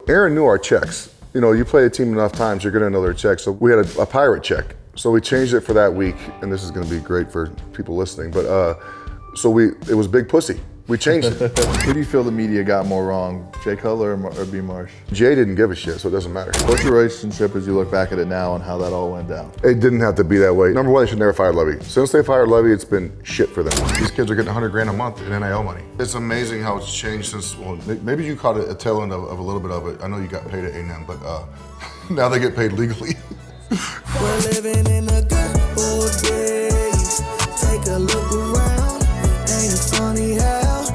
Aaron knew our checks. You know, you play a team enough times, you're gonna know their checks. So we had a pirate check. So we changed it for that week, and this is gonna be great for people listening, but it was Big Pussy. We changed it. Who do you feel the media got more wrong, Jay Cutler or B. Marsh? Jay didn't give a shit, so it doesn't matter. What's your relationship as you look back at it now and how that all went down? It didn't have to be that way. Number one, they should never fire Lovie. Since they fired Lovie, it's been shit for them. These kids are getting $100,000 a month in NIL money. It's amazing how it's changed since, well, maybe you caught a tail end of a little bit of it. I know you got paid at A&M, but now they get paid legally. We're living in the good old days. Take a look around. Ain't it funny how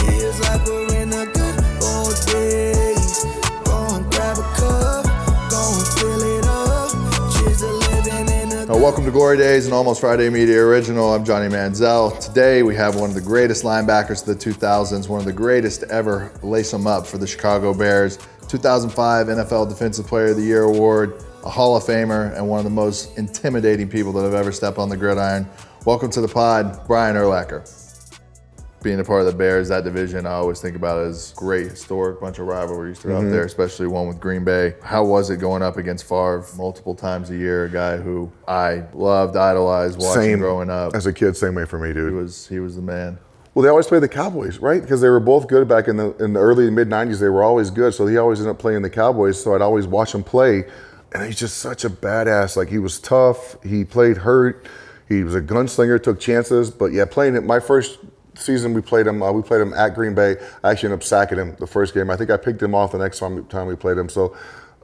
feels like we're in the good old days. Go and grab a cup, go and fill it up. Cheers to living in the Welcome to Glory Daze, an Almost Friday Media Original. I'm Johnny Manziel. Today we have one of the greatest linebackers of the 2000s, one of the greatest to ever lace them up for the Chicago Bears. 2005 NFL Defensive Player of the Year award, a Hall of Famer, and one of the most intimidating people that have ever stepped on the gridiron. Welcome to the pod, Brian Urlacher. Being a part of the Bears, that division, I always think about it as great, historic bunch of rivalries throughout there, especially one with Green Bay. How was it going up against Favre multiple times a year, a guy who I loved, idolized, watching growing up? As a kid, same way for me, dude. He was the man. Well, they always played the Cowboys, right? Because they were both good back in the early and mid-'90s. They were always good, so he always ended up playing the Cowboys, so I'd always watch him play. And he's just such a badass. Like, he was tough. He played hurt. He was a gunslinger, took chances. But yeah, playing it, my first season we played him at Green Bay. I actually ended up sacking him the first game. I think I picked him off the next time we played him. So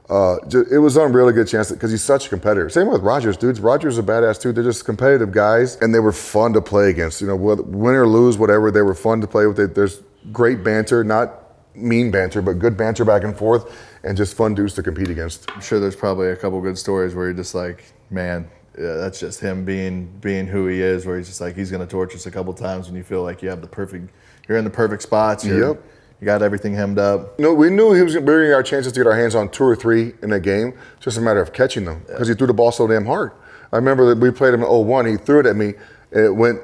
it was a really good chance because he's such a competitor. Same with Rodgers, dudes. Rodgers is a badass too. They're just competitive guys, and they were fun to play against. You know, win or lose, whatever, they were fun to play with. There's great banter, not mean banter, but good banter back and forth, and just fun dudes to compete against. I'm sure there's probably a couple good stories where you're just like, man, yeah, that's just him being who he is, where he's just like, he's going to torture us a couple times when you feel like you're in the perfect spots. You got everything hemmed up. No, we knew we were getting our chances to get our hands on 2 or 3 in a game. It's just a matter of catching them because he threw the ball so damn hard. I remember that we played him in 01. He threw it at me, and it went.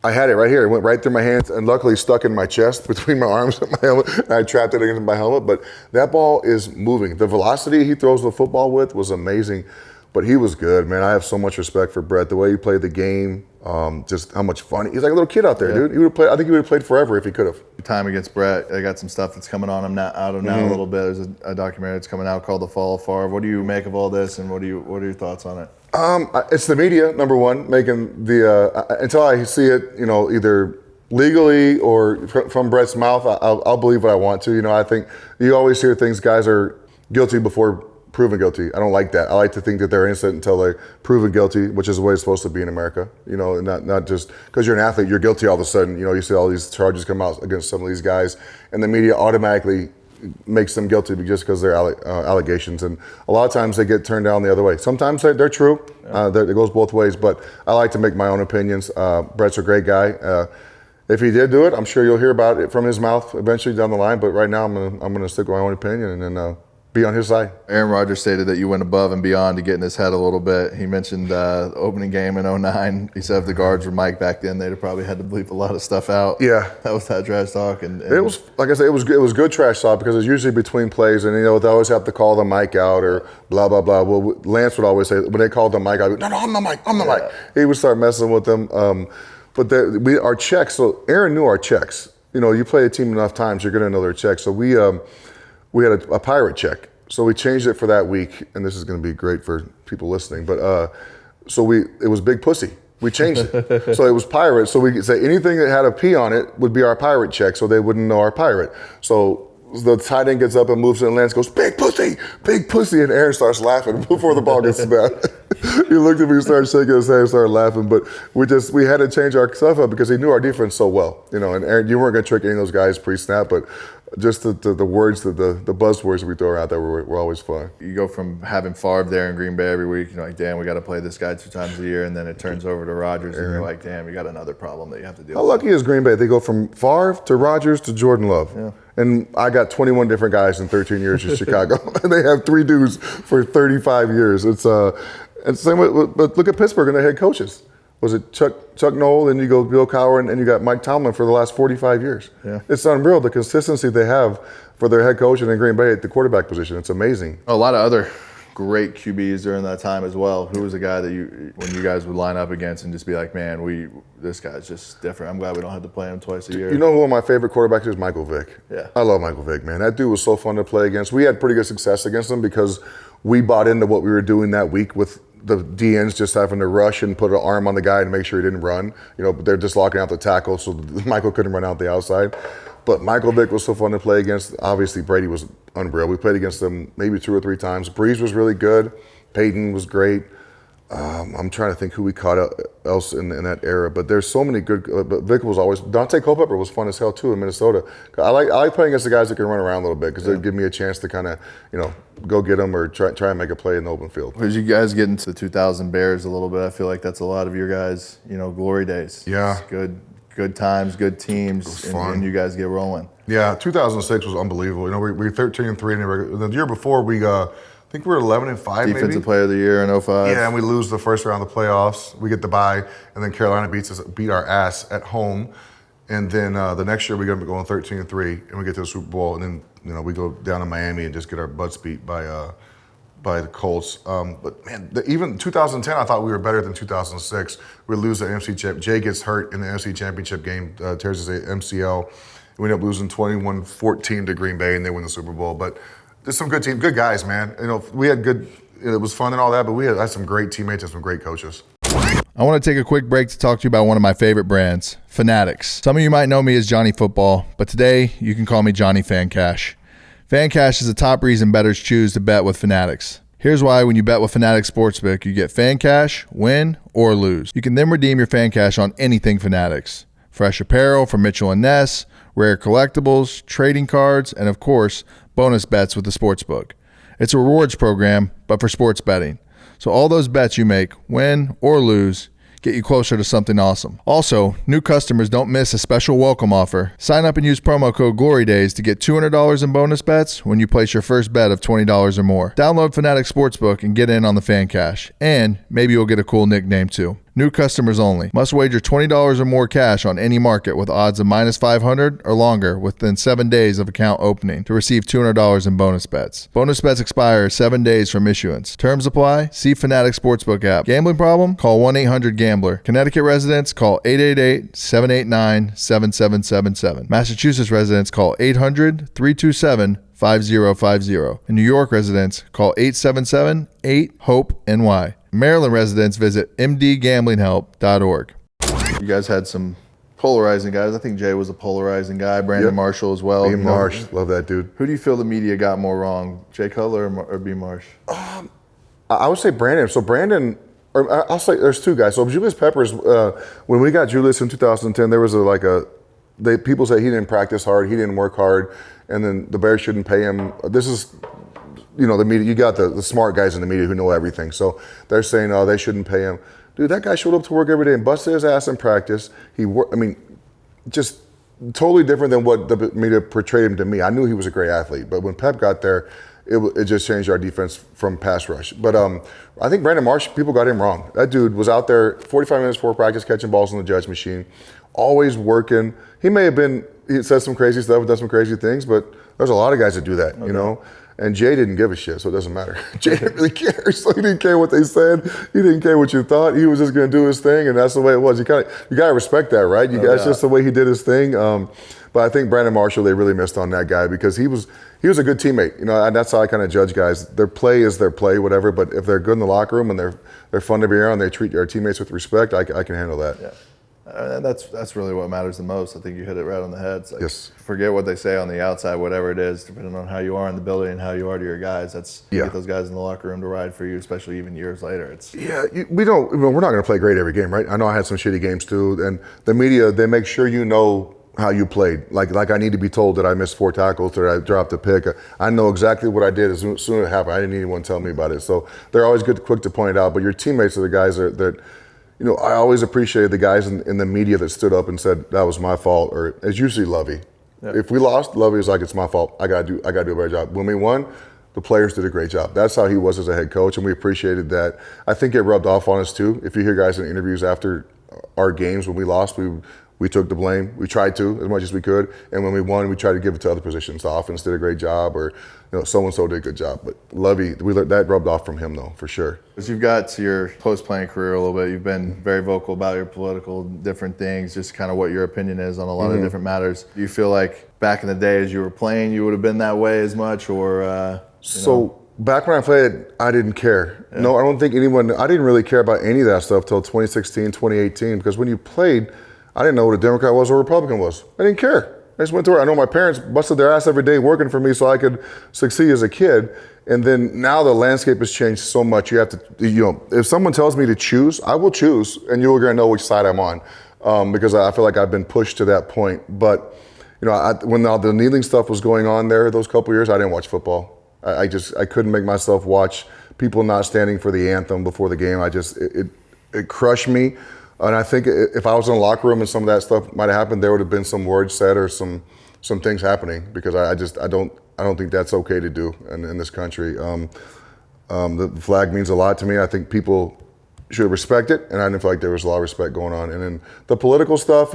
I had it right here. It went right through my hands, and luckily stuck in my chest between my arms and my helmet. And I trapped it against my helmet. But that ball is moving. The velocity he throws the football with was amazing. But he was good, man. I have so much respect for Brett. The way he played the game, just how much fun. He's like a little kid out there, dude. He would have played. I think he would have played forever if he could have. Time against Brett, I got some stuff that's coming on him now a little bit. There's a documentary that's coming out called The Fall of Favre. What do you make of all this, and what are your thoughts on it? It's the media, number one, making the until I see it, you know, either legally or from Brett's mouth, I'll believe what I want to. You know, I think you always hear things, guys are guilty before proven guilty. I don't like that. I like to think that they're innocent until they're proven guilty, which is the way it's supposed to be in America. You know, and not just because you're an athlete, you're guilty all of a sudden. You know, you see all these charges come out against some of these guys, and the media automatically makes them guilty just because they're allegations. And a lot of times they get turned down the other way. Sometimes they're true. It goes both ways, but I like to make my own opinions. Brett's a great guy. If he did do it, I'm sure you'll hear about it from his mouth eventually down the line. But right now, I'm gonna stick with my own opinion and then be on his side. Aaron Rodgers stated that you went above and beyond to get in his head a little bit. He mentioned the opening game in 09. He said if the guards were Mike back then, they'd have probably had to bleep a lot of stuff out. Yeah. That was that trash talk. And it was, like I said, it was good trash talk because it's usually between plays, and, you know, they always have to call the mic out or blah, blah, blah. Well, Lance would always say, when they called the mic out, no, I'm the mic. He would start messing with them. But our checks, so Aaron knew our checks. You know, you play a team enough times, you're going to know their checks. So we had a pirate check. So we changed it for that week, and this is going to be great for people listening. But it was Big Pussy. We changed it. So it was pirate. So we could say anything that had a P on it would be our pirate check, so they wouldn't know our pirate. So the tight end gets up and moves to the Lance, goes, Big Pussy, and Aaron starts laughing before the ball gets snapped. He looked at me, started shaking his head, and started laughing. But we had to change our stuff up because he knew our defense so well. You know, and Aaron, you weren't going to trick any of those guys pre-snap, but just the words, the buzzwords that we throw out there were always fun. You go from having Favre there in Green Bay every week, you're like, damn, we got to play this guy 2 times a year, and then it turns over to Rodgers, and you're like, damn, you got another problem that you have to deal with. How lucky is Green Bay? They go from Favre to Rodgers to Jordan Love. Yeah. And I got 21 different guys in 13 years in Chicago, and they have 3 dudes for 35 years. It's and same with, but look at Pittsburgh and their head coaches. was it Chuck Noll, and you go Bill Cowher, and you got Mike Tomlin for the last 45 years. Yeah. It's unreal, the consistency they have for their head coach and in Green Bay at the quarterback position. It's amazing. A lot of other great QBs during that time as well. Who was a guy that when you guys would line up against and just be like, man, this guy's just different. I'm glad we don't have to play him twice a year. You know who one of my favorite quarterbacks is? Michael Vick. Yeah. I love Michael Vick, man. That dude was so fun to play against. We had pretty good success against him because we bought into what we were doing that week with the DNs just having to rush and put an arm on the guy to make sure he didn't run. But they're just locking out the tackle, so Michael couldn't run out the outside. But Michael Vick was so fun to play against. Obviously, Brady was unreal. We played against them maybe 2 or 3 times. Breeze was really good. Peyton was great. I'm trying to think who we caught else in that era. But there's so many good. But Vick was always. Dante Culpepper was fun as hell too in Minnesota. I like playing against the guys that can run around a little bit because they give me a chance to kind of go get them or try and make a play in the open field. As you guys get into the 2000 Bears a little bit, I feel like that's a lot of your guys. Glory days. Yeah. It's good times, good teams, and you guys get rolling. Yeah, 2006 was unbelievable. We were 13-3 the year before we. I think we were 11-5 maybe. Defensive Player of the Year in 05. Yeah, and we lose the first round of the playoffs. We get the bye, and then Carolina beat our ass at home. And then the next year we go going 13-3, and we get to the Super Bowl, and then we go down to Miami and just get our butts beat by the Colts. But man, even 2010, I thought we were better than 2006. We lose the NFC Championship. Jay gets hurt in the NFC Championship game, tears his MCL. We end up losing 21-14 to Green Bay, and they win the Super Bowl. But there's some good teams, good guys, man. We had good. It was fun and all that, but we had some great teammates and some great coaches. I want to take a quick break to talk to you about one of my favorite brands, Fanatics. Some of you might know me as Johnny Football, but today you can call me Johnny Fan Cash. Fan Cash is the top reason bettors choose to bet with Fanatics. Here's why: when you bet with Fanatics Sportsbook, you get Fan Cash, win or lose. You can then redeem your Fan Cash on anything Fanatics. Fresh apparel from Mitchell & Ness, rare collectibles, trading cards, and of course, bonus bets with the Sportsbook. It's a rewards program, but for sports betting. So all those bets you make, win or lose, get you closer to something awesome. Also, new customers don't miss a special welcome offer. Sign up and use promo code Glory Daze to get $200 in bonus bets when you place your first bet of $20 or more. Download Fanatics Sportsbook and get in on the Fan Cash. And maybe you'll get a cool nickname too. New customers only. Must wager $20 or more cash on any market with odds of -500 or longer within 7 days of account opening to receive $200 in bonus bets. Bonus bets expire 7 days from issuance. Terms apply. See Fanatics Sportsbook app. Gambling problem? Call 1-800-GAMBLER. Connecticut residents call 888-789-7777. Massachusetts residents call 800-327-5050. In New York residents call 877-8-HOPE-NY. Maryland residents visit mdgamblinghelp.org. You guys had some polarizing guys. I think Jay was a polarizing guy. Brandon Marshall as well. B. Marsh, love that dude. Who do you feel the media got more wrong, Jay Cutler or B. Marsh? I would say Brandon. So Brandon, or I'll say there's 2 guys. So Julius Peppers, when we got Julius in 2010, there was people say he didn't practice hard, he didn't work hard, and then the Bears shouldn't pay him. This is, the media, you got the smart guys in the media who know everything. So they're saying, oh, they shouldn't pay him. Dude, that guy showed up to work every day and busted his ass in practice. Just totally different than what the media portrayed him to me. I knew he was a great athlete, but when Pep got there, it just changed our defense from pass rush. But I think Brandon Marsh, people got him wrong. That dude was out there 45 minutes before practice catching balls on the judge machine, always working. He said some crazy stuff, done some crazy things, but there's a lot of guys that do that, And Jay didn't give a shit, so it doesn't matter. Jay didn't really care, so he didn't care what they said. He didn't care what you thought. He was just going to do his thing, and that's the way it was. You got to respect that, right? That's just the way he did his thing. But I think Brandon Marshall, they really missed on that guy because he was a good teammate. And that's how I kind of judge guys. Their play is their play, whatever. But if they're good in the locker room and they're fun to be around, they treat their teammates with respect, I can handle that. Yeah. And that's really what matters the most. I think you hit it right on the head. It's like, yes. Forget what they say on the outside, whatever it is, depending on how you are in the building and how you are to your guys. You get those guys in the locker room to ride for you, especially even years later. We're not going to play great every game, right? I know I had some shitty games too, and the media, they make sure you know how you played. Like I need to be told that I missed 4 tackles or I dropped a pick. I know exactly what I did as soon as it happened. I didn't need anyone to tell me about it. So they're always quick to point it out. But your teammates are the guys that I always appreciated the guys in the media that stood up and said that was my fault, or it's usually Lovie. Yeah. If we lost, Lovie was like, it's my fault. I gotta do a better job. When we won, the players did a great job. That's how he was as a head coach, and we appreciated that. I think it rubbed off on us too. If you hear guys in interviews after our games. When we lost, we took the blame. We tried to as much as we could, and when we won, we tried to give it to other positions. The offense did a great job, or so and so did a good job. But Lovie, that rubbed off from him though, for sure. As you've got to your post-playing career a little bit, you've been very vocal about your political different things, just kind of what your opinion is on a lot of different matters. Do you feel like back in the day as you were playing, you would have been that way as much, or? Back when I played, I didn't care. Yeah. No, I don't think I didn't really care about any of that stuff till 2016, 2018, because when you played, I didn't know what a Democrat was or a Republican was. I didn't care. I just went to work. I know my parents busted their ass every day working for me so I could succeed as a kid. And then now the landscape has changed so much. You have to, if someone tells me to choose, I will choose, and you're gonna know which side I'm on, because I feel like I've been pushed to that point. But when the kneeling stuff was going on there, those couple years, I didn't watch football. I couldn't make myself watch people not standing for the anthem before the game. It crushed me. And I think if I was in the locker room and some of that stuff might have happened, there would have been some words said or some things happening, because I don't think that's okay to do in this country. The flag means a lot to me. I think people should respect it, and I didn't feel like there was a lot of respect going on. And then the political stuff,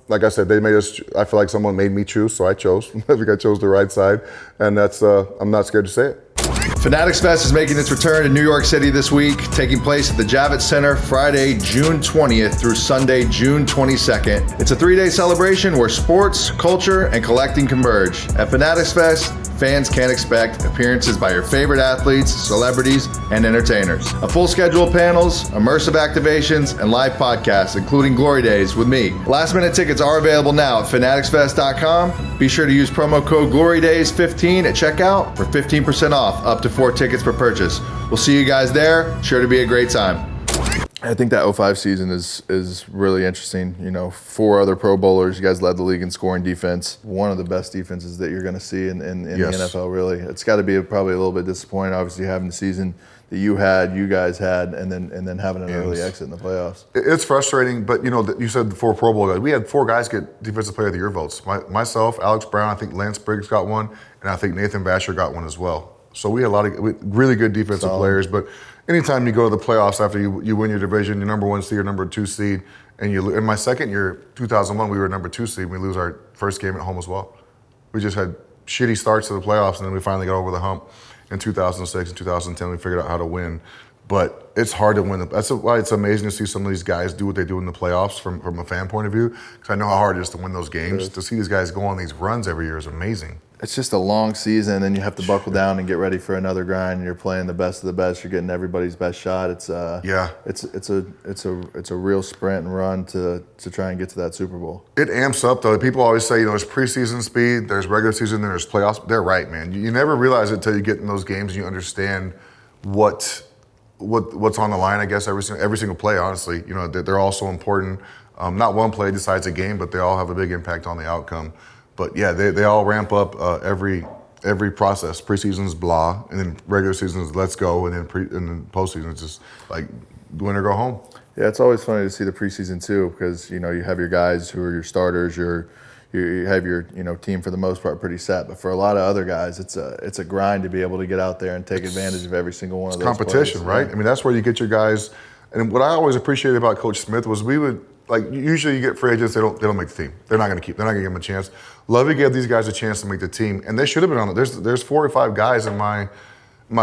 like I said, they made us. I feel like someone made me choose, so I chose. I think I chose the right side, and that's. I'm not scared to say it. Fanatics Fest is making its return to New York City this week, taking place at the Javits Center Friday, June 20th through Sunday, June 22nd. It's a 3-day celebration where sports, culture, and collecting converge. At Fanatics Fest, fans can expect appearances by your favorite athletes, celebrities, and entertainers. A full schedule of panels, immersive activations, and live podcasts, including Glory Daze with me. Last-minute tickets are available now at fanaticsfest.com. Be sure to use promo code GLORYDAYS15 at checkout for 15% off, up to 4 tickets per purchase. We'll see you guys there. Sure to be a great time. I think that 05 season is really interesting. 4 other Pro Bowlers. You guys led the league in scoring defense. One of the best defenses that you're going to see in Yes. the NFL, really. It's got to be probably a little bit disappointing, obviously, having the season that you guys had, and then having an early exit in the playoffs. It's frustrating, but you said the 4 Pro Bowl guys. We had 4 guys get Defensive Player of the Year votes. Myself, Alex Brown, I think Lance Briggs got one, and I think Nathan Basher got one as well. So we had a lot of really good defensive players, but anytime you go to the playoffs after you win your division, your number 1 seed or number 2 seed, and in my second year, 2001, we were number 2 seed. We lose our first game at home as well. We just had shitty starts to the playoffs, and then we finally got over the hump in 2006 and 2010. We figured out how to win, but it's hard to win. That's why it's amazing to see some of these guys do what they do in the playoffs from a fan point of view, because I know how hard it is to win those games. To see these guys go on these runs every year is amazing. It's just a long season, and then you have to buckle down and get ready for another grind. And you're playing the best of the best. You're getting everybody's best shot. It's a real sprint and run to try and get to that Super Bowl. It amps up though. People always say, there's preseason speed, there's regular season, there's playoffs. They're right, man. You never realize it until you get in those games and you understand what's on the line. I guess every single play, honestly, they're all so important. Not one play decides a game, but they all have a big impact on the outcome. But yeah, they all ramp up every process. Preseason's blah, and then regular season's let's go, and then postseason is just like win or go home. Yeah, it's always funny to see the preseason too, because you have your guys who are your starters, you have your team for the most part pretty set. But for a lot of other guys, it's a grind to be able to get out there and take advantage of every single one of those competition, plays. Right? I mean, that's where you get your guys. And what I always appreciated about Coach Smith was we would. Usually you get free agents, they don't make the team. They're not going to give them a chance. Lovie gave these guys a chance to make the team, and they should have been on it. There's 4 or 5 guys in my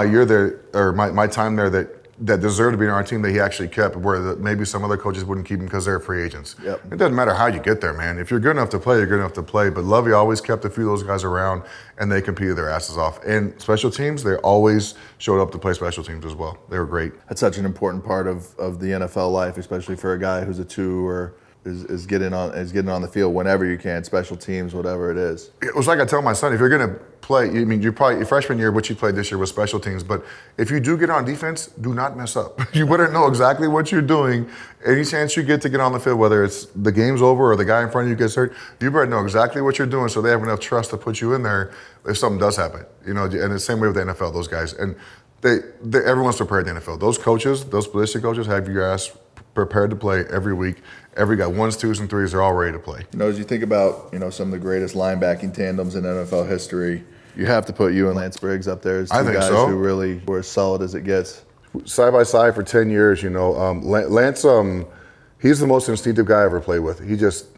year there, or my time there, that deserve to be on our team that he actually kept, where maybe some other coaches wouldn't keep them because they're free agents. Yep. It doesn't matter how you get there, man. If you're good enough to play, you're good enough to play. But Lovie always kept a few of those guys around, and they competed their asses off. And special teams, they always showed up to play special teams as well. They were great. That's such an important part of the NFL life, especially for a guy who's a 2 or is getting on the field whenever you can, special teams, whatever it is. It was like I tell my son, if you're going to play, you probably your freshman year, what you played this year was special teams, but if you do get on defense, do not mess up. You better know exactly what you're doing. Any chance you get to get on the field, whether it's the game's over or the guy in front of you gets hurt, you better know exactly what you're doing so they have enough trust to put you in there if something does happen. And the same way with the NFL, those guys. And everyone's prepared in the NFL. Those coaches, those position coaches have your ass prepared to play every week. Every guy, 1s, 2s, and 3s, they're all ready to play. As you think about, some of the greatest linebacking tandems in NFL history, you have to put you and Lance Briggs up there as 2 guys who really were as solid as it gets. Side by side for 10 years, Lance, He's the most instinctive guy I ever played with.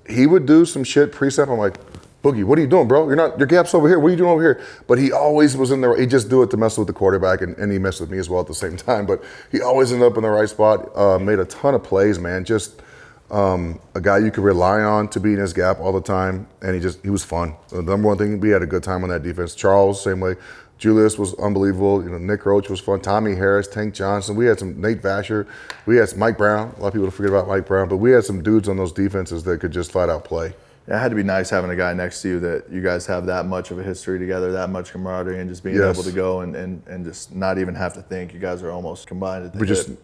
He would do some shit pre-snap. I'm like, Boogie, what are you doing, bro? Your gap's over here. What are you doing over here? But he always was in there. He just do it to mess with the quarterback, and he messed with me as well at the same time. But he always ended up in the right spot. Made a ton of plays, man. Just a guy you could rely on to be in his gap all the time, and he was fun. The number one thing, we had a good time on that defense. Charles, same way. Julius was unbelievable. Nick Roach was fun. Tommy Harris, Tank Johnson. We had some Nate Vasher. We had some Mike Brown. A lot of people forget about Mike Brown, but we had some dudes on those defenses that could just flat out play. Yeah, it had to be nice having a guy next to you that you guys have that much of a history together, that much camaraderie, and just being able to go and just not even have to think. You guys are almost combined at the hip.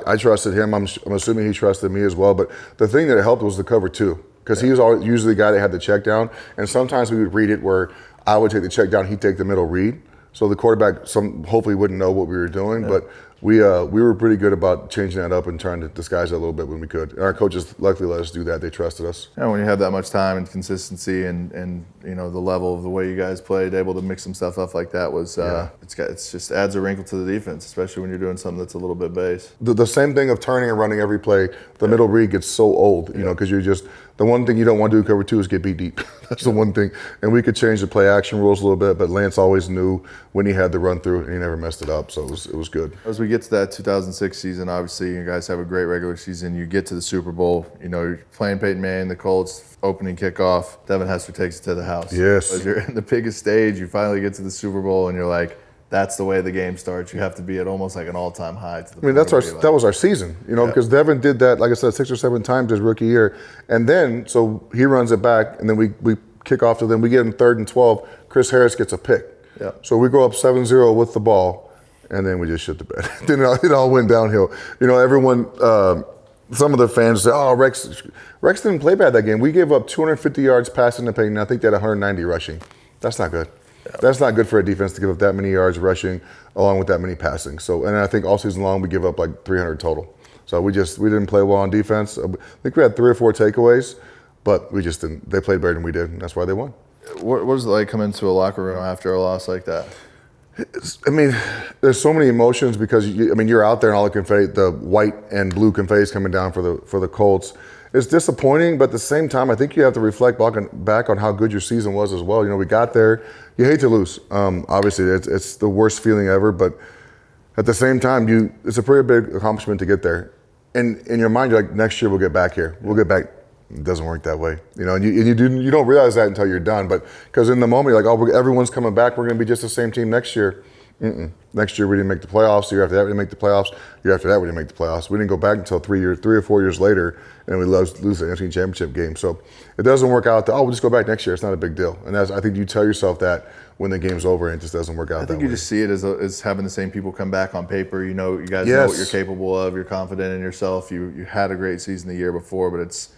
I trusted him. I'm assuming he trusted me as well. But the thing that helped was the cover two, because he was always usually the guy that had the check down, and sometimes we would read it where I would take the check down, he'd take the middle read. So the quarterback hopefully wouldn't know what we were doing, but we were pretty good about changing that up and trying to disguise it a little bit when we could. And our coaches luckily let us do that. They trusted us. And when you have that much time and consistency and the level of the way you guys played, able to mix some stuff up like that was it's just adds a wrinkle to the defense, especially when you're doing something that's a little bit base. The same thing of turning and running every play. The middle read gets so old, because you're just the one thing you don't want to do in cover two is get beat deep. That's the one thing. And we could change the play action rules a little bit, but Lance always knew when he had the run through and he never messed it up. So it was good. As we get to that 2006 season, obviously you guys have a great regular season. You get to the Super Bowl. You're playing Peyton Manning, the Colts, opening kickoff. Devin Hester takes it to the house. Yes. As you're in the biggest stage, you finally get to the Super Bowl, and you're like, that's the way the game starts. You have to be at almost like an all-time high. That was our season, because Devin did that, like I said, 6 or 7 times his rookie year. And then, so he runs it back, and then we kick off to them. We get him 3rd and 12. Chris Harris gets a pick. Yeah. So we go up 7-0 with the ball, and then we just shit the bed. Then it all went downhill. Everyone, some of the fans say, oh, Rex didn't play bad that game. We gave up 250 yards passing to Peyton. I think they had 190 rushing. That's not good. Yeah. That's not good for a defense to give up that many yards rushing along with that many passing. So, and I think all season long we give up like 300 total. So we didn't play well on defense. I think we had 3 or 4 takeaways, but we just didn't. They played better than we did, and that's why they won. What was it like coming into a locker room after a loss like that? There's so many emotions because you're out there and all the confetti, the white and blue confetti is coming down for the Colts. It's disappointing, but at the same time, I think you have to reflect back on how good your season was as well. We got there. You hate to lose. Obviously, it's the worst feeling ever, but at the same time, it's a pretty big accomplishment to get there. And in your mind, you're like, next year we'll get back here. We'll get back. It doesn't work that way, and you don't realize that until you're done. But because in the moment, you're like, oh, everyone's coming back. We're going to be just the same team next year. Next year we didn't make the playoffs. The year after that we didn't make the playoffs. The year after that we didn't make the playoffs. We didn't go back until 3 or 4 years later, and we lose the NFC Championship game. So it doesn't work out. We'll just go back next year. It's not a big deal. And I think you tell yourself that when the game's over, and it just doesn't work out. I think you just see it as having the same people come back on paper. You guys know what you're capable of. You're confident in yourself. You had a great season the year before, but it's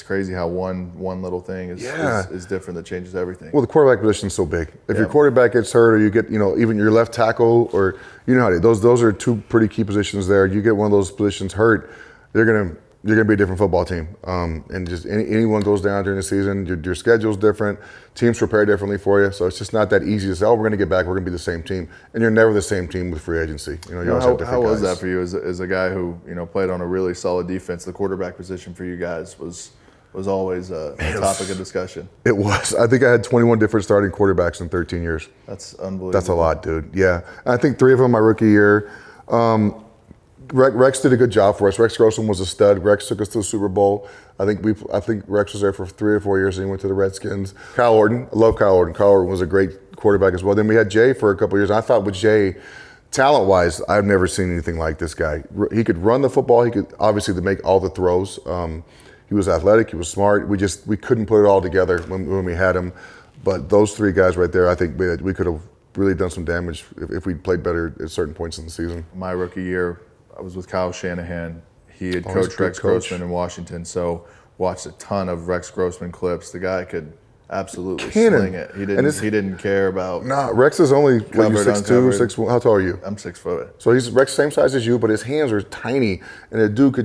crazy how one little thing is different that changes everything. Well, the quarterback position is so big. If your quarterback gets hurt, or you get even your left tackle, or how those are 2 pretty key positions there. You get one of those positions hurt, you're gonna be a different football team. And just anyone goes down during the season, your schedule's different. Teams prepare differently for you, so it's just not that easy to say, oh, we're going to get back, we're going to be the same team. And you're never the same team with free agency. You always have different how was guys. that for you as a guy who played on a really solid defense? The quarterback position for you guys was always a topic of discussion. It was. I think I had 21 different starting quarterbacks in 13 years. That's unbelievable. That's a lot, dude. Yeah. I think 3 of them my rookie year. Rex did a good job for us. Rex Grossman was a stud. Rex took us to the Super Bowl. I think Rex was there for 3 or 4 years, and he went to the Redskins. Kyle Orton, I love Kyle Orton. Kyle Orton was a great quarterback as well. Then we had Jay for a couple of years. I thought with Jay, talent-wise, I've never seen anything like this guy. He could run the football. He could obviously make all the throws. He was athletic. He was smart. We couldn't put it all together when we had him. But those 3 guys right there, I think we could have really done some damage if we'd played better at certain points in the season. My rookie year, I was with Kyle Shanahan. He had coached Rex Grossman in Washington, so watched a ton of Rex Grossman clips. The guy could absolutely sling it. He didn't care about. Nah, Rex is only 6'2", 6'1". How tall are you? I'm 6 foot. So he's Rex same size as you, but his hands are tiny, and the dude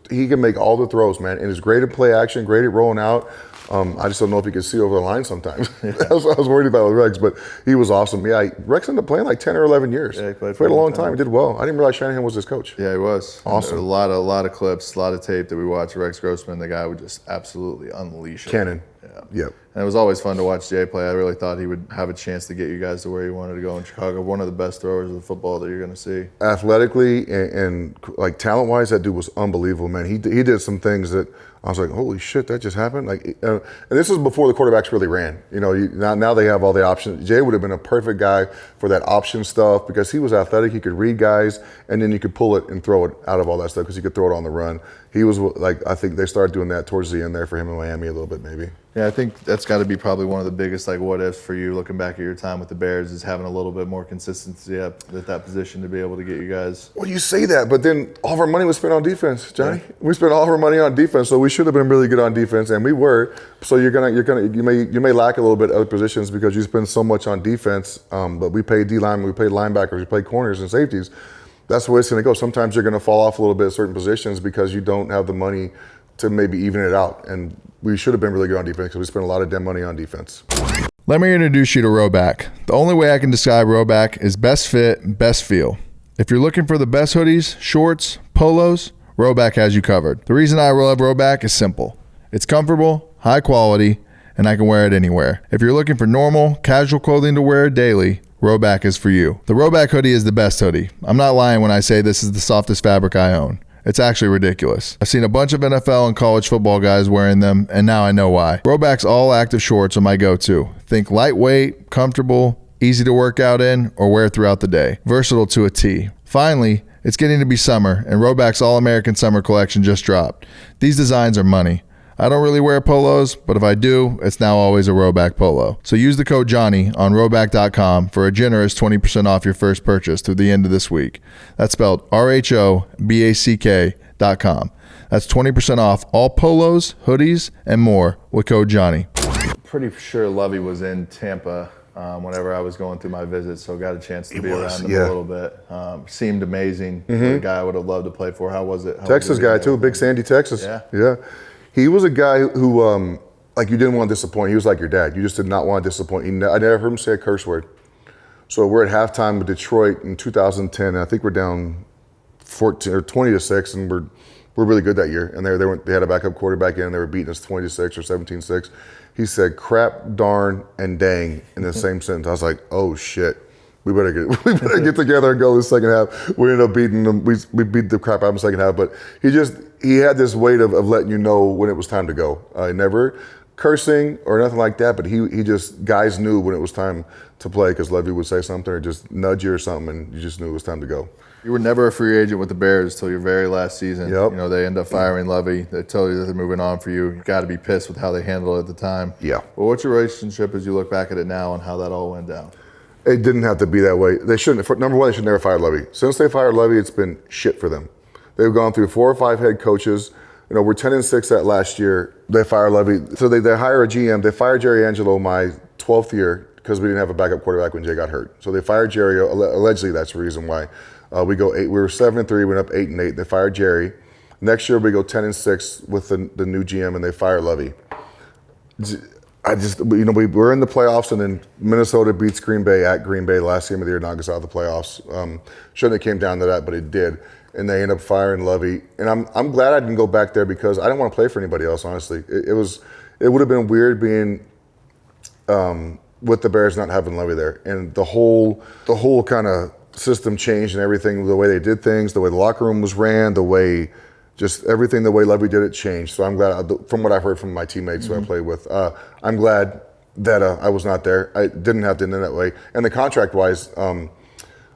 he can make all the throws, man. And he's great at play action, great at rolling out. I just don't know if he could see over the line sometimes. I was worried about with Rex, but he was awesome. Yeah, Rex ended up playing like 10 or 11 years. Yeah, he played a long time. He did well. I didn't realize Shanahan was his coach. Yeah, he was. Awesome. A lot of clips, a lot of tape that we watched. Rex Grossman, the guy would just absolutely unleash it. Cannon. Yeah. Yep. And it was always fun to watch Jay play. I really thought he would have a chance to get you guys to where he wanted to go in Chicago. One of the best throwers of the football that you're going to see. Athletically and like talent-wise, that dude was unbelievable, man. He did some things that I was like, holy shit, that just happened. Like, and this was before the quarterbacks really ran. You know, now they have all the options. Jay would have been a perfect guy for that option stuff because he was athletic. He could read guys, and then you could pull it and throw it out of all that stuff because he could throw it on the run. He was like, I think they started doing that towards the end there for him in Miami a little bit, maybe. Yeah, I think that's got to be probably one of the biggest like what ifs for you looking back at your time with the Bears is having a little bit more consistency at that position to be able to get you guys. Well, you say that, but then all of our money was spent on defense, Johnny. Yeah. We spent all of our money on defense, so we should have been really good on defense, and we were. So you may lack a little bit at other positions because you spend so much on defense. But we paid D-linemen, we paid linebackers, we paid corners and safeties. That's the way it's going to go. Sometimes you're going to fall off a little bit at certain positions because you don't have the money to maybe even it out. And we should have been really good on defense because we spent a lot of damn money on defense. Let me introduce you to Rhoback. The only way I can describe Rhoback is best fit, best feel. If you're looking for the best hoodies, shorts, polos, Rhoback has you covered. The reason I love Rhoback is simple. It's comfortable, high quality, and I can wear it anywhere. If you're looking for normal, casual clothing to wear daily, Rhoback is for you. The Rhoback hoodie is the best hoodie. I'm not lying when I say this is the softest fabric I own. It's actually ridiculous. I've seen a bunch of NFL and college football guys wearing them, and now I know why. Rhoback's all-active shorts are my go-to. Think lightweight, comfortable, easy to work out in, or wear throughout the day. Versatile to a T. Finally, it's getting to be summer, and Rhoback's All-American Summer Collection just dropped. These designs are money. I don't really wear polos, but if I do, it's now always a Rhoback polo. So use the code Johnny on Rhoback.com for a generous 20% off your first purchase through the end of this week. That's spelled RHOBACK.com. That's 20% off all polos, hoodies, and more with code Johnny. Pretty sure Lovie was in Tampa whenever I was going through my visit, so got a chance to be around him a little bit. Seemed amazing. A guy I would have loved to play for. How was it? Texas guy too, Big Sandy, Texas. Yeah. He was a guy who, like, you didn't want to disappoint. He was like your dad. You just did not want to disappoint. I never heard him say a curse word. So we're at halftime with Detroit in 2010, and I think we're down 14 or 20-6, and we're really good that year. And they had a backup quarterback in, and they were beating us 20-6 or 17-6. He said crap, darn, and dang in the same sentence. I was like, oh shit. We better get together and go the second half. We ended up beating them. We beat the crap out of him the second half, but he had this way of letting you know when it was time to go. Never cursing or nothing like that, but he just, guys knew when it was time to play because Lovie would say something or just nudge you or something, and you just knew it was time to go. You were never a free agent with the Bears until your very last season. Yep. You know, they end up firing Lovie. They tell you that they're moving on for you. You got to be pissed with how they handled it at the time. Yeah. Well, what's your relationship as you look back at it now and how that all went down? It didn't have to be that way. They shouldn't. Number one, they should never fire Lovie. Since they fired Lovie, it's been shit for them. They've gone through 4 or 5 head coaches. You know, we're 10-6 that last year. They fire Lovie. So they hire a GM. They fired Jerry Angelo my 12th year because we didn't have a backup quarterback when Jay got hurt. So they fired Jerry. Allegedly, that's the reason why. We go 8. We were 7-3. Went up 8-8. They fired Jerry. Next year we go 10-6 with the new GM, and they fire Lovie. We were in the playoffs, and then Minnesota beats Green Bay at Green Bay last game of the year, knocked us out of the playoffs. Shouldn't have came down to that, but it did. And they end up firing Lovie. And I'm glad I didn't go back there because I didn't want to play for anybody else, honestly. It would have been weird being with the Bears not having Lovie there. And the whole kind of system changed and everything, the way they did things, the way the locker room was ran, the way just everything, the way Lovie did it changed. So I'm glad, from what I've heard from my teammates who I played with, I'm glad that I was not there. I didn't have to end that way. And the contract-wise,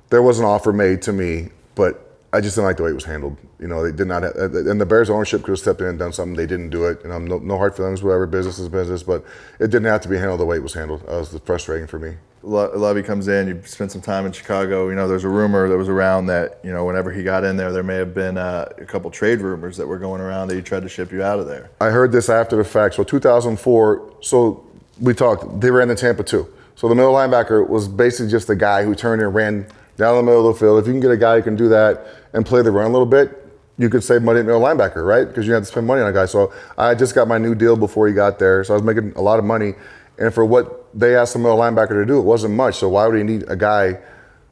there was an offer made to me, but I just didn't like the way it was handled. You know, they did not have, and the Bears ownership could have stepped in and done something. They didn't do it. And I'm no hard feelings, whatever, business is business, but it didn't have to be handled the way it was handled. It was frustrating for me. Lovie comes in, you spent some time in Chicago. You know, there's a rumor that was around that, you know, whenever he got in there may have been a couple trade rumors that were going around that he tried to ship you out of there. I heard this after the fact. So 2004, so we talked, they ran in Tampa too. So the middle linebacker was basically just a guy who turned and ran down the middle of the field. If you can get a guy who can do that and play the run a little bit, you could save money at middle linebacker, right? Because you had to spend money on a guy. So I just got my new deal before he got there. So I was making a lot of money. And for what they asked the middle linebacker to do, it wasn't much. So why would he need a guy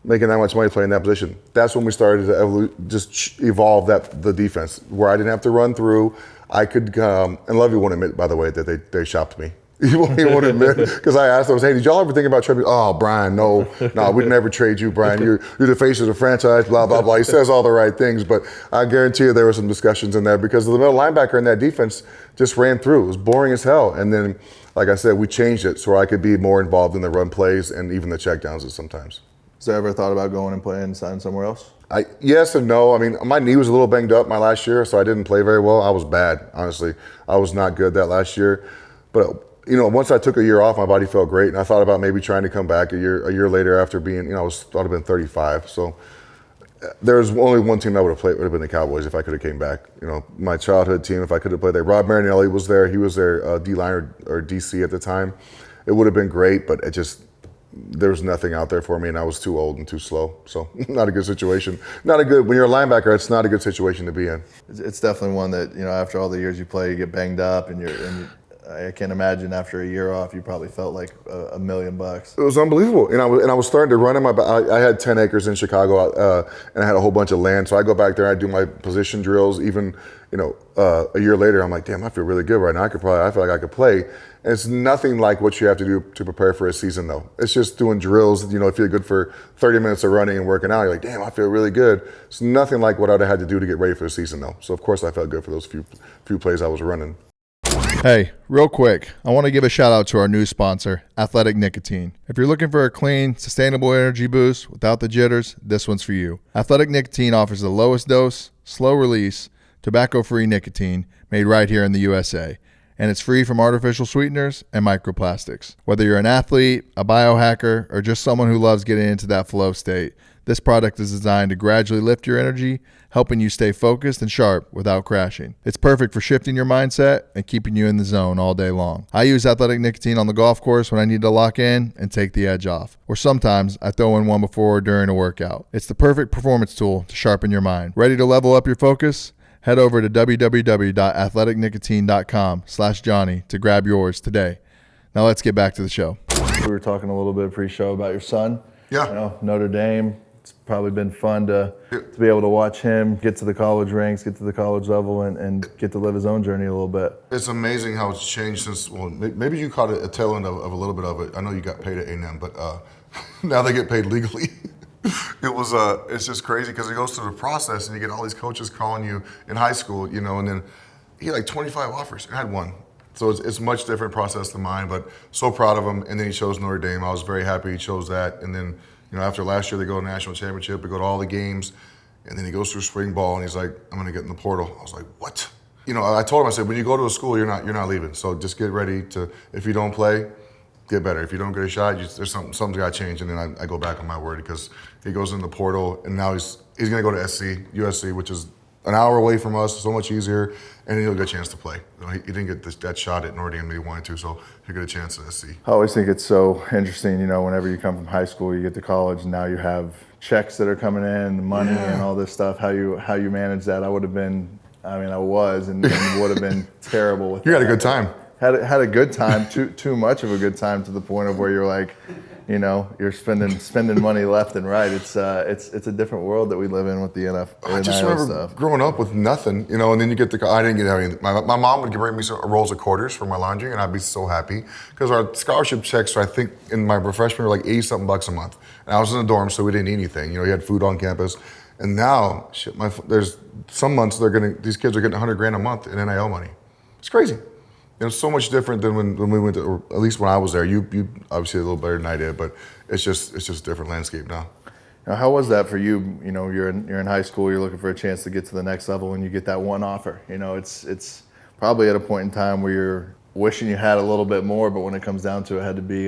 making that much money playing that position? That's when we started to just evolve the defense, where I didn't have to run through. I could, and Lovie won't admit, by the way, that they shopped me. He won't admit, because I asked him, hey, did y'all ever think about trading? Oh, Brian, no, we'd never trade you, Brian. You're the face of the franchise, blah, blah, blah. He says all the right things, but I guarantee you there were some discussions in there because the middle linebacker in that defense just ran through. It was boring as hell. And then, like I said, we changed it so I could be more involved in the run plays and even the checkdowns sometimes. Has there ever thought about going and playing signing somewhere else? Yes and no. I mean, my knee was a little banged up my last year, so I didn't play very well. I was bad, honestly. I was not good that last year. But once I took a year off, my body felt great, and I thought about maybe trying to come back a year later after being, I thought I'd been 35. So there was only one team I would have played, would have been the Cowboys if I could have came back. My childhood team, if I could have played there. Rob Marinelli was there. He was their D-line or DC at the time. It would have been great, but there was nothing out there for me, and I was too old and too slow. So not a good situation. When you're a linebacker, it's not a good situation to be in. It's definitely one that, after all the years you play, you get banged up, and I can't imagine after a year off, you probably felt like $1 million. It was unbelievable. And I was starting to run in I had 10 acres in Chicago, and I had a whole bunch of land. So I go back there, I do my position drills. Even, a year later, I'm like, damn, I feel really good right now. I feel like I could play. And it's nothing like what you have to do to prepare for a season, though. It's just doing drills. If you're good for 30 minutes of running and working out, you're like, damn, I feel really good. It's nothing like what I'd have had to do to get ready for the season, though. So, of course, I felt good for those few plays I was running. Hey, real quick, I want to give a shout out to our new sponsor, Athletic Nicotine. If you're looking for a clean, sustainable energy boost without the jitters, this one's for you. Athletic Nicotine offers the lowest dose, slow release, tobacco-free nicotine made right here in the USA. And it's free from artificial sweeteners and microplastics. Whether you're an athlete, a biohacker, or just someone who loves getting into that flow state, this product is designed to gradually lift your energy, helping you stay focused and sharp without crashing. It's perfect for shifting your mindset and keeping you in the zone all day long. I use Athletic Nicotine on the golf course when I need to lock in and take the edge off. Or sometimes I throw in one before or during a workout. It's the perfect performance tool to sharpen your mind. Ready to level up your focus? Head over to www.athleticnicotine.com/Johnny to grab yours today. Now let's get back to the show. We were talking a little bit pre-show about your son. Yeah. Notre Dame. It's probably been fun to be able to watch him get to the college ranks, get to the college level, and get to live his own journey a little bit. It's amazing how it's changed since, maybe you caught a tail end of a little bit of it. I know you got paid at A&M, but now they get paid legally. It's just crazy because it goes through the process and you get all these coaches calling you in high school, and then he had like 25 offers. I had one. So it's a much different process than mine, but so proud of him. And then he chose Notre Dame. I was very happy he chose that. And then, after last year, they go to the national championship, they go to all the games, and then he goes through spring ball and he's like, I'm going to get in the portal. I was like, what? I told him, I said, when you go to a school, you're not leaving. So just get ready to, if you don't play, get better. If you don't get a shot, there's something's got to change. And then I go back on my word because he goes in the portal, and now he's going to go to USC, which is an hour away from us, so much easier, and he'll get a chance to play. He didn't get that shot at Notre Dame that he wanted to, so he'll get a chance at SC. I always think it's so interesting, whenever you come from high school, you get to college, and now you have checks that are coming in, money and all this stuff. How you manage that? I was, and would have been terrible with You that. had a good time. Had a good time, too much of a good time, to the point of where you're like, you're spending money left and right. It's a different world that we live in with the NFL. I just remember stuff. growing up with nothing, and then you get I didn't get any. My mom would bring me some rolls of quarters for my laundry, and I'd be so happy because our scholarship checks, I think, in my freshman were like $80-something a month, and I was in the dorm, so we didn't need anything. You had food on campus, and now there's some months these kids are getting $100,000 a month in NIL money. It's crazy. It's so much different than when we went to, or at least when I was there. You obviously a little better than I did, but it's just a different landscape now. Now, how was that for you? You're in high school, you're looking for a chance to get to the next level, and you get that one offer. It's probably at a point in time where you're wishing you had a little bit more, but when it comes down to it, had to be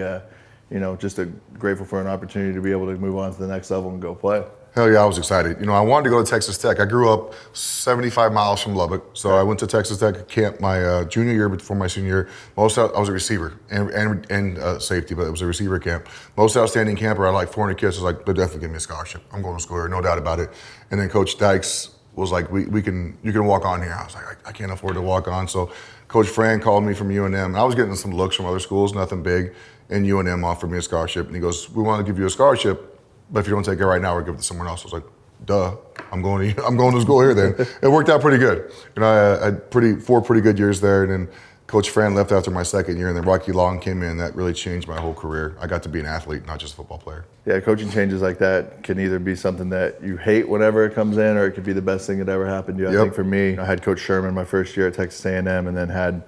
just grateful for an opportunity to be able to move on to the next level and go play. Hell yeah, I was excited. I wanted to go to Texas Tech. I grew up 75 miles from Lubbock, so I went to Texas Tech camp my junior year before my senior year. I was a receiver and safety, but it was a receiver camp. Most outstanding camper, I had like 400 kids. I was like, they'll definitely give me a scholarship. I'm going to school here, no doubt about it. And then Coach Dykes was like, you can walk on here. I was like, I can't afford to walk on. So Coach Fran called me from UNM, and I was getting some looks from other schools, nothing big, and UNM offered me a scholarship, and he goes, we want to give you a scholarship, but if you don't take it right now, we'll give it to someone else. I was like, duh, I'm going to school here then. It worked out pretty good. I had 4 pretty good years there, and then Coach Fran left after my second year, and then Rocky Long came in. That really changed my whole career. I got to be an athlete, not just a football player. Yeah, coaching changes like that can either be something that you hate whenever it comes in, or it could be the best thing that ever happened to you. I think for me, I had Coach Sherman my first year at Texas A&M, and then had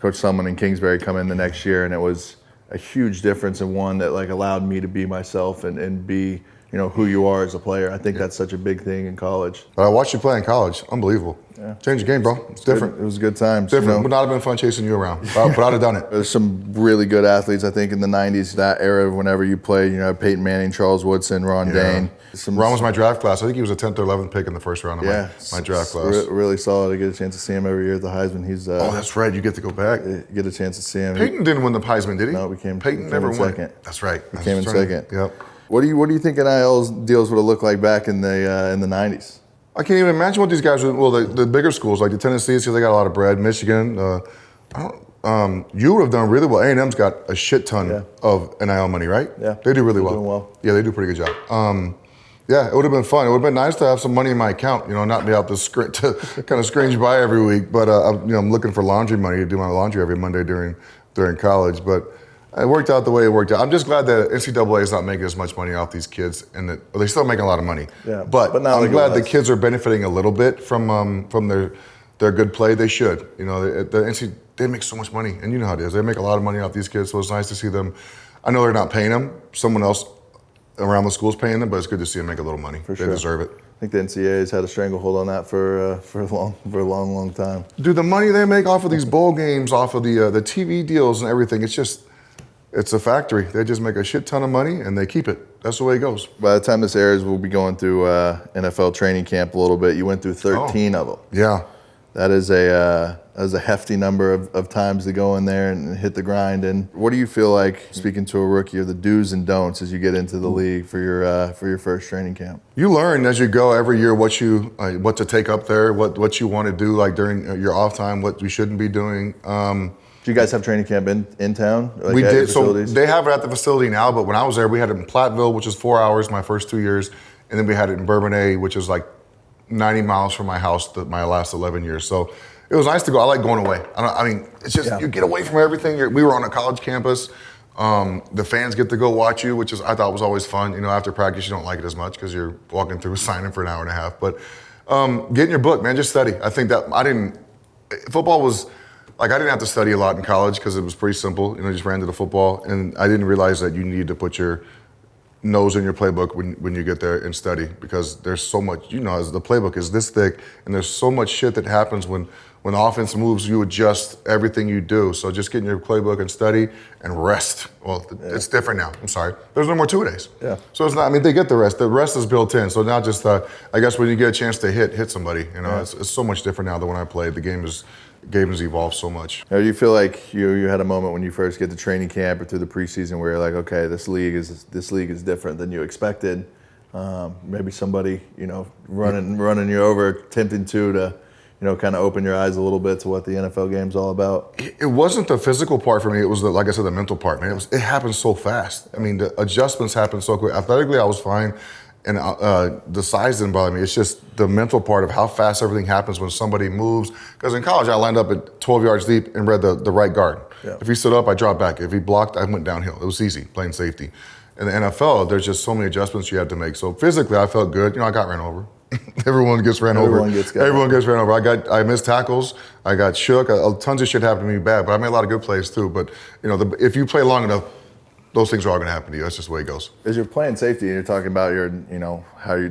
Coach Sumlin in Kingsbury come in the next year, and it was a huge difference, and one that allowed me to be myself and be who you are as a player. I think that's such a big thing in college. But I watched you play in college. Unbelievable. Yeah. Changed the game, bro. It's different. It was good times. Different. Would not have been fun chasing you around, but I'd have done it. There's some really good athletes, I think, in the 90s, that era, whenever you played, Peyton Manning, Charles Woodson, Ron Dane. Ron was my draft class. I think he was a 10th or 11th pick in the first round of my draft class. Really solid. I get a chance to see him every year at the Heisman. He's oh, that's right. You get to go back. You get a chance to see him. Peyton didn't win the Heisman, did he? No, Peyton never won. Second. That's right. He came in second. Yep. What do you think NIL deals would have looked like back in the 90s? I can't even imagine what these guys would. Well, the bigger schools like the Tennessees, because they got a lot of bread. Michigan, you would have done really well. A&M's got a shit ton of NIL money, right? Yeah, they do really well. Doing well. Yeah, they do a pretty good job. Yeah, it would have been fun. It would have been nice to have some money in my account, not be able to kind of scrounge by every week. But I'm looking for laundry money to do my laundry every Monday during college. But it worked out the way it worked out. I'm just glad that NCAA is not making as much money off these kids, and that they're still making a lot of money. Yeah, but I'm glad the kids are benefiting a little bit from their good play. They should. The NCAA, they make so much money, and you know how it is. They make a lot of money off these kids, so it's nice to see them. I know they're not paying them. Someone else around the school's paying them, but it's good to see them make a little money. For sure. They deserve it. I think the NCAA's had a stranglehold on that for a long time. Dude, the money they make off of these bowl games, off of the TV deals and everything, it's a factory. They just make a shit ton of money and they keep it. That's the way it goes. By the time this airs, we'll be going through NFL training camp a little bit. You went through 13 of them. Yeah. That is a hefty number of times to go in there and hit the grind. And what do you feel like, speaking to a rookie, are the do's and don'ts as you get into the league for your first training camp? You learn as you go every year what to take up there, what you want to do during your off time, what you shouldn't be doing. Do you guys have training camp in town? We did. So they have it at the facility now, but when I was there, we had it in Platteville, which is 4 hours my first 2 years, and then we had it in Bourbonnais, which is 90 miles from my house my last 11 years. So it was nice to go. I like going away. It's just you get away from everything. We were on a college campus. The fans get to go watch you, which I thought was always fun. After practice, you don't like it as much because you're walking through signing for an hour and a half. But get in your book, man. Just study. I think that football was. I didn't have to study a lot in college because it was pretty simple. Just ran to the football. And I didn't realize that you need to put your nose in your playbook when you get there and study, because there's so much, as the playbook is this thick and there's so much shit that happens when the offense moves, you adjust everything you do. So just get in your playbook and study and rest. Well, it's different now. I'm sorry. There's no more 2 days. Yeah. So it's not, they get the rest. The rest is built in. So now just, I guess when you get a chance to hit somebody, it's so much different now than when I played. The game has evolved so much. Now, do you feel like you had a moment when you first get to training camp or through the preseason where you're like, okay, this league is different than you expected? Maybe somebody, running you over, attempting to kind of open your eyes a little bit to what the NFL game's all about? It wasn't the physical part for me. It was like I said, the mental part, man. It happened so fast. The adjustments happened so quick. Athletically, I was fine. And the size didn't bother me. It's just the mental part of how fast everything happens when somebody moves. Because in college, I lined up at 12 yards deep and read the right guard. Yeah. If he stood up, I dropped back. If he blocked, I went downhill. It was easy, playing safety. In the NFL, there's just so many adjustments you had to make. So physically, I felt good. I got ran over. Everyone gets ran over. Everyone gets ran over. I missed tackles. I got shook. Tons of shit happened to me bad, but I made a lot of good plays too. But if you play long enough, those things are all going to happen to you. That's just the way it goes. As you're playing safety and you're talking about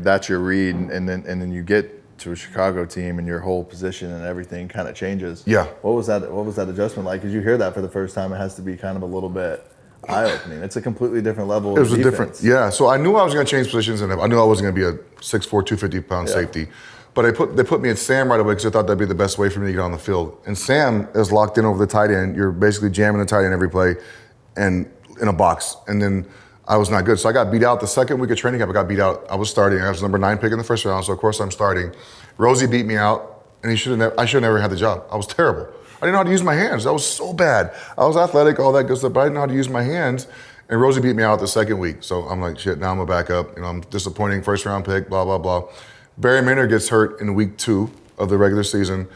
that's your read, and then you get to a Chicago team and your whole position and everything kind of changes. Yeah. What was that adjustment like? Because you hear that for the first time, it has to be kind of a little bit eye-opening. It's a completely different level of defense. Yeah. So I knew I was going to change positions, and I knew I wasn't going to be a 6'4", 250-pound safety. But they put me at Sam right away because I thought that'd be the best way for me to get on the field. And Sam is locked in over the tight end. You're basically jamming the tight end every play, and in a box. And then I was not good. So I got beat out the second week of training camp. I got beat out. I was starting. I was number 9 pick in the first round, so of course I'm starting. Rosie beat me out, and I should have never had the job. I was terrible. I didn't know how to use my hands. That was so bad. I was athletic, all that good stuff, but I didn't know how to use my hands. And Rosie beat me out the second week. So I'm like, shit, now I'm a backup. I'm disappointing first round pick, blah, blah, blah. Barry Maynard gets hurt in week 2 of the regular season.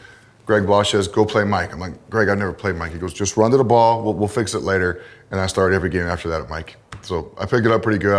Greg Bosch says, go play Mike. I'm like, Greg, I've never played Mike. He goes, just run to the ball. We'll fix it later. And I started every game after that at Mike. So I picked it up pretty good.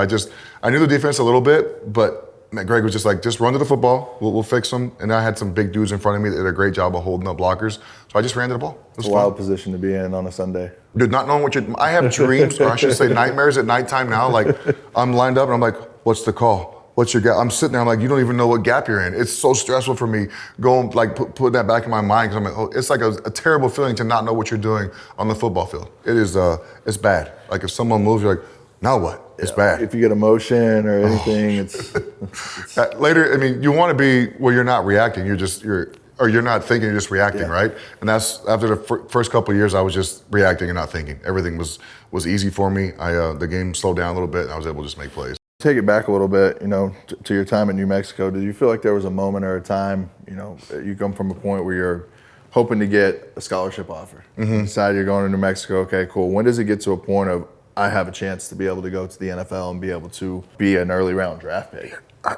I knew the defense a little bit, but Greg was just like, just run to the football. We'll fix them. And I had some big dudes in front of me that did a great job of holding up blockers. So I just ran to the ball. It's a wild position to be in on a Sunday. Dude, not knowing I have dreams, or I should say nightmares at nighttime now. Like, I'm lined up and I'm like, what's the call? What's your gap? I'm sitting there, I'm like, you don't even know what gap you're in. It's so stressful for me going, like, putting that back in my mind, because I'm like, oh, it's like a terrible feeling to not know what you're doing on the football field. It is, it's bad. Like, if someone moves, you're like, now what? It's bad. If you get emotion or anything, it's later, I mean, you want to be where you're not reacting, you're not thinking, you're just reacting, right? And that's, after the first couple of years, I was just reacting and not thinking. Everything was easy for me. The game slowed down a little bit, and I was able to just make plays. Take it back a little bit, to your time in New Mexico. Did you feel like there was a moment or a time, you come from a point where you're hoping to get a scholarship offer. You decide you're going to New Mexico, okay, cool. When does it get to a point of, I have a chance to be able to go to the NFL and be able to be an early round draft pick?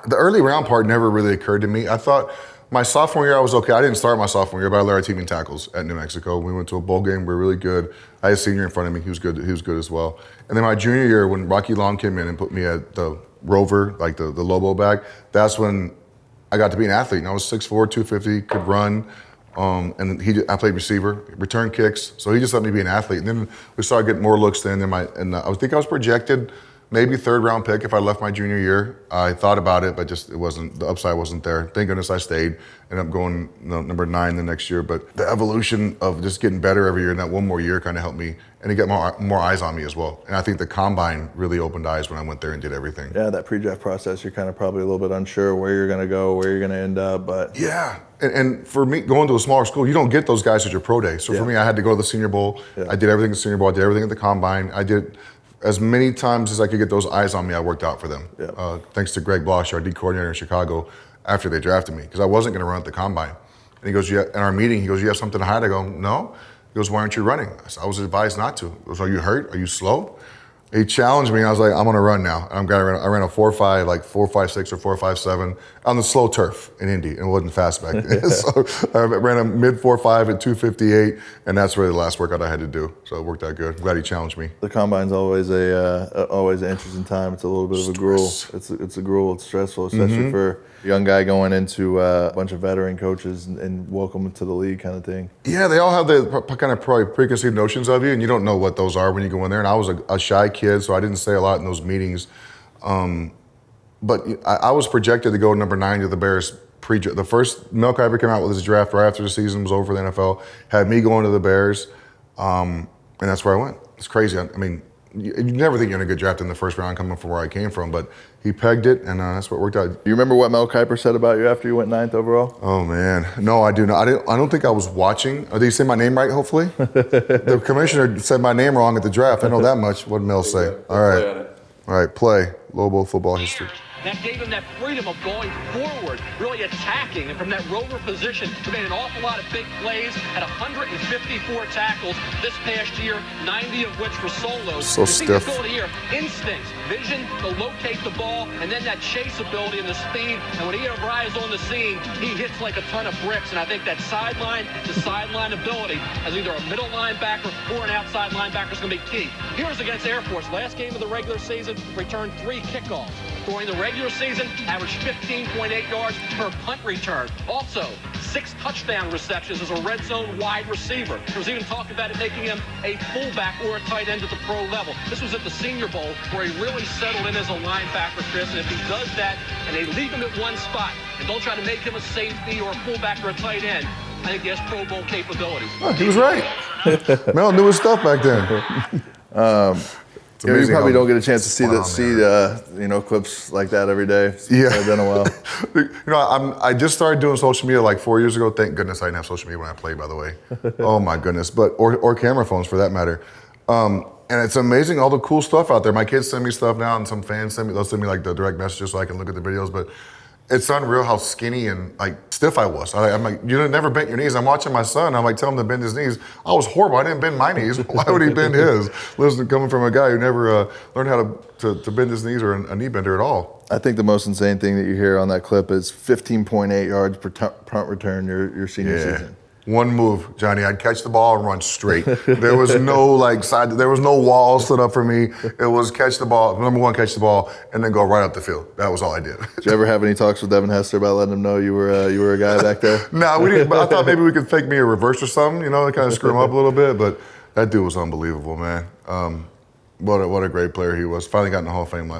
The early round part never really occurred to me. I thought my sophomore year I was okay. I didn't start my sophomore year, but I led our team in tackles at New Mexico. We went to a bowl game. We were really good. I had a senior in front of me. He was good as well. And then my junior year, when Rocky Long came in and put me at the Rover, like the Lobo bag, that's when I got to be an athlete. And I was 6'4", 250, could run. And I played receiver, return kicks. So he just let me be an athlete. And then we started getting more looks then. I think I was projected maybe 3rd round pick if I left my junior year. I thought about it, but just the upside wasn't there. Thank goodness I stayed. Ended up going number 9 the next year. But the evolution of just getting better every year, and that one more year kind of helped me, and to get more eyes on me as well. And I think the combine really opened eyes when I went there and did everything. Yeah, that pre-draft process, you're kind of probably a little bit unsure where you're going to go, where you're going to end up, but yeah. And for me, going to a smaller school, you don't get those guys at your pro day. So for me, I had to go to the Senior Bowl. Yeah. I did everything at the Senior Bowl. I did everything at the combine. I did as many times as I could get those eyes on me. I worked out for them. Yeah. Thanks to Greg Bosch, our D coordinator in Chicago, after they drafted me, because I wasn't going to run at the combine. And he goes, in our meeting, he goes, you have something to hide? I go, no. He goes, why aren't you running? I said, I was advised not to. He goes, are you hurt? Are you slow? He challenged me, and I was like, I'm gonna run now. I ran a 4.5, like 4.56 or 4.57 on the slow turf in Indy, and it wasn't fast back then. So I ran a mid 4.5 at 2:58, and that's really the last workout I had to do. So it worked out good. I'm glad he challenged me. The combine's always always an interesting time. It's a little bit of a gruel. It's a gruel. It's stressful, especially for a young guy going into a bunch of veteran coaches and welcome to the league kind of thing. Yeah, they all have the kind of probably preconceived notions of you, and you don't know what those are when you go in there. And I was a shy kid, so I didn't say a lot in those meetings. But I was projected to go number 9 to the Bears. The first Mel Kiper came out with his draft right after the season was over for the NFL, had me going to the Bears, and that's where I went. It's crazy. I mean, you never think you're in a good draft in the first round coming from where I came from, but he pegged it, and that's what worked out. You remember what Mel Kiper said about you after you went 9th overall? Oh, man. No, I do not. I don't think I was watching. Did he say my name right, hopefully? The commissioner said my name wrong at the draft. I know that much. What did Mel say? All right, play. Lobo football history. That gave him that freedom of going forward, really attacking. And from that rover position, he made an awful lot of big plays, had 154 tackles this past year, 90 of which were solos. So stiff. Here, instincts, vision to locate the ball, and then that chase ability and the speed. And when Ian O'Brien's on the scene, he hits like a ton of bricks. And I think that sideline to sideline ability as either a middle linebacker or an outside linebacker is going to be key. Here's against Air Force. Last game of the regular season, returned 3 kickoffs. During the regular season, averaged 15.8 yards per punt return. Also, 6 touchdown receptions as a red zone wide receiver. There was even talk about it making him a fullback or a tight end at the pro level. This was at the Senior Bowl where he really settled in as a linebacker, Chris. And if he does that and they leave him at one spot and don't try to make him a safety or a fullback or a tight end, I think he has Pro Bowl capabilities. Oh, he was right. Mel knew his stuff back then. You probably don't get a chance to see clips like that every day. Yeah, it's been a while. I just started doing social media like 4 years ago. Thank goodness I didn't have social media when I played, by the way. Oh my goodness, or camera phones for that matter. And it's amazing all the cool stuff out there. My kids send me stuff now, and some fans they'll send me like the direct messages so I can look at the videos. But it's unreal how skinny and like stiff I was. I'm like, you never bent your knees. I'm watching my son. I'm like, tell him to bend his knees. I was horrible. I didn't bend my knees. Why would he bend his? Listen, coming from a guy who never learned how to bend his knees or a knee bender at all. I think the most insane thing that you hear on that clip is 15.8 yards per punt return your senior season. One move, Johnny. I'd catch the ball and run straight. There was no like side. There was no wall set up for me. It was catch the ball. Number one, catch the ball, and then go right up the field. That was all I did. Did you ever have any talks with Devin Hester about letting him know you were a guy back there? No, we didn't. But I thought maybe we could fake me a reverse or something, to kind of screw him up a little bit. But that dude was unbelievable, man. What a great player he was. Finally got in the Hall of Fame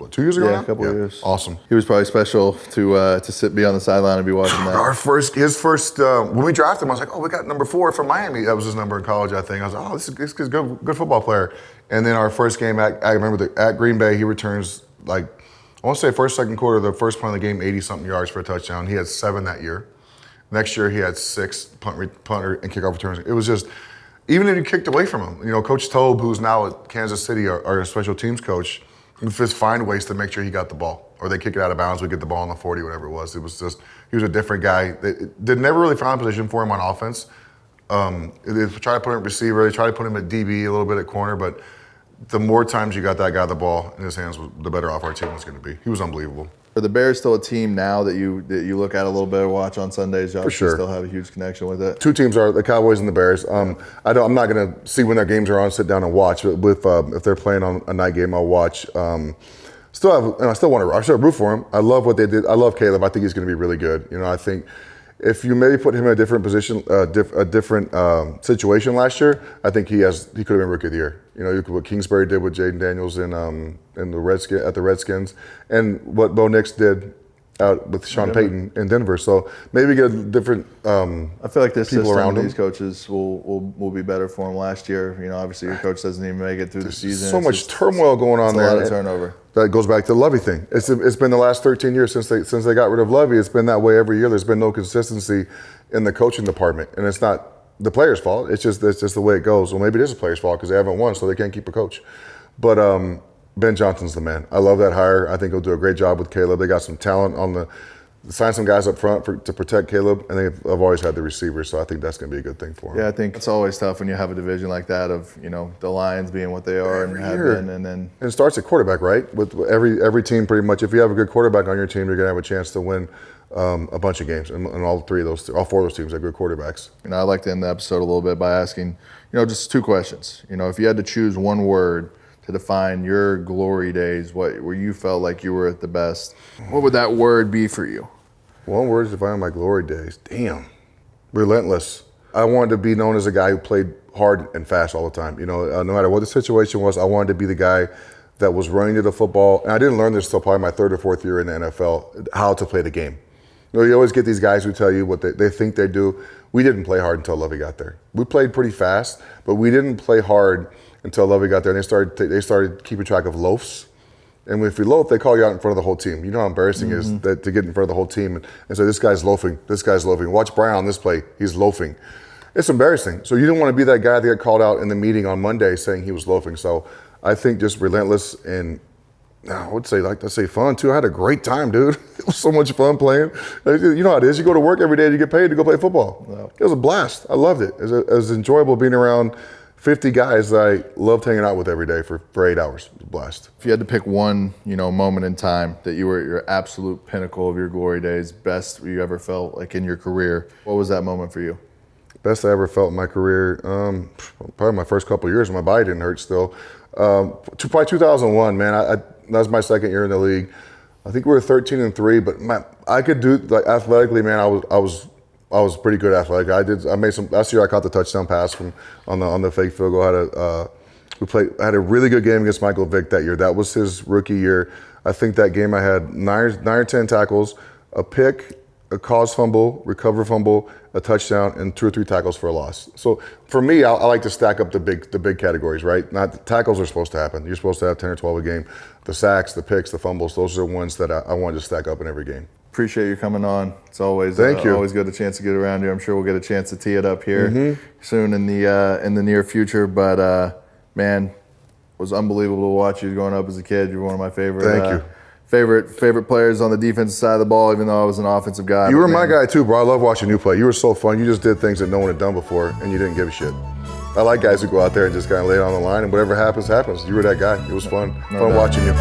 2 years ago. Yeah, a couple of years. Awesome. He was probably special to be on the sideline and be watching that. His first when we drafted him, I was like, oh, we got number 4 from Miami. That was his number in college, I think. I was like, oh, this is a good football player. And then our first game I remember at Green Bay, he returns like I want to say first, second quarter, the first play of the game, 80-something yards for a touchdown. He had 7 that year. Next year, he had 6 punter and kickoff returns. It was just. Even if you kicked away from him, Coach Tobe, who's now at Kansas City, our special teams coach, would just find ways to make sure he got the ball. Or they kick it out of bounds, we get the ball on the 40, whatever it was. It was just, he was a different guy. They never really found a position for him on offense. They tried to put him at receiver, they tried to put him at DB, a little bit at corner, but the more times you got that guy the ball in his hands, the better off our team was going to be. He was unbelievable. Are the Bears still a team now that you look at a little bit or watch on Sundays? For sure. You still have a huge connection with it? 2 teams are the Cowboys and the Bears. I'm not going to see when their games are on, sit down and watch. But if they're playing on a night game, I'll watch. I still want to root for them. I love what they did. I love Caleb. I think he's going to be really good. I think if you maybe put him in a different position, a different situation last year, I think he could have been Rookie of the Year. What Kingsbury did with Jaden Daniels in the Redskins, and what Bo Nix did out with Sean Payton in Denver. So maybe get a different. I feel like this people system around these coaches will be better for him last year. Obviously your coach doesn't even make it through the season. So much turmoil going on there. A lot of turnover. That goes back to the Lovie thing. It's been the last 13 years since they got rid of Lovie. It's been that way every year. There's been no consistency in the coaching department, and it's not the players' fault. It's just the way it goes. Well, maybe it is the players' fault because they haven't won, so they can't keep a coach. But Ben Johnson's the man. I love that hire. I think he'll do a great job with Caleb. They got some talent sign some guys up front to protect Caleb, and they've always had the receivers, so I think that's going to be a good thing for him. Yeah, I think it's always tough when you have a division like that of the Lions being what they are and have been, and it starts at quarterback, right? With every team, pretty much. If you have a good quarterback on your team, you're going to have a chance to win a bunch of games, and all 4 of those teams have good quarterbacks. I'd like to end the episode a little bit by asking, just 2 questions. If you had to choose one word to define your glory days, where you felt like you were at the best, what would that word be for you? One word to define my glory days. Damn. Relentless. I wanted to be known as a guy who played hard and fast all the time. No matter what the situation was, I wanted to be the guy that was running to the football. And I didn't learn this until probably my 3rd or 4th year in the NFL, how to play the game. You always get these guys who tell you what they think they do. We didn't play hard until Lovie got there. We played pretty fast, but we didn't play hard until Lovie got there. And they started keeping track of loafs. And if you loaf, they call you out in front of the whole team. You know how embarrassing it is to get in front of the whole team and say, this guy's loafing. Watch Brian on this play. He's loafing. It's embarrassing. So you didn't want to be that guy that got called out in the meeting on Monday saying he was loafing. So I think just relentless and I would say, let's say fun too. I had a great time, dude. It was so much fun playing. You know how it is. You go to work every day and you get paid to go play football. Wow. It was a blast. I loved it. It was enjoyable being around 50 guys that I loved hanging out with every day for 8 hours. It was a blast. If you had to pick one, moment in time that you were at your absolute pinnacle of your glory days, best you ever felt like in your career, what was that moment for you? Best I ever felt in my career, probably my first couple of years when my body didn't hurt still. Probably 2001, man. That was my 2nd year in the league. I think we were 13-3, but I could do athletically, man. I was pretty good athletic. I made some. Last year I caught the touchdown pass on the fake field goal. I had a really good game against Michael Vick that year. That was his rookie year. I think that game I had 9 or 10 tackles, a pick, a caused fumble, recover fumble, a touchdown, and 2 or 3 tackles for a loss. So for me, I like to stack up the big categories, right? Not the tackles are supposed to happen. You're supposed to have 10 or 12 a game. The sacks, the picks, the fumbles, those are the ones that I wanted to stack up in every game. Appreciate you coming on. It's always always good a chance to get around you. I'm sure we'll get a chance to tee it up here soon in the near future. But man, was unbelievable to watch you growing up as a kid. You're one of my favorite. Thank you. Favorite players on the defensive side of the ball, even though I was an offensive guy. You were my guy too, bro. I love watching you play. You were so fun. You just did things that no one had done before, and you didn't give a shit. I like guys who go out there and just kind of lay it on the line, and whatever happens, happens. You were that guy. It was fun. Fun watching you.